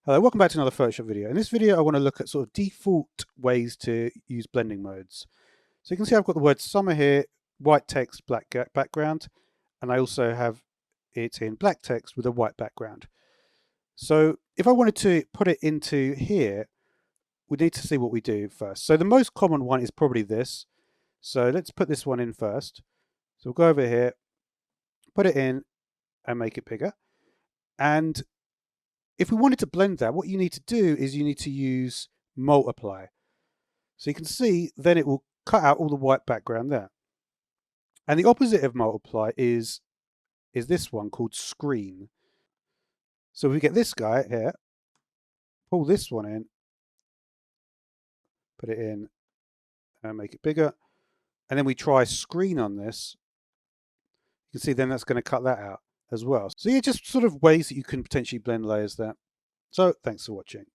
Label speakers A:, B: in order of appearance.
A: Hello, welcome back to another Photoshop video. In this video, I want to look at sort of default ways to use blending modes. So you can see I've got the word summer here, white text, black background, and I also have it in black text with a white background. So if I wanted to put it into here, we need to see what we do first. So the most common one is probably this. So let's put this one in first. So we'll go over here, put it in and make it bigger. And if we wanted to blend that, what you need to do is you need to use multiply. So you can see then it will cut out all the white background there. And the opposite of multiply is this one called screen. So we get this guy here, pull this one in, put it in and make it bigger. And then we try screen on this. You can see then that's going to cut that out as well. So yeah, just sort of ways that you can potentially blend layers there. So thanks for watching.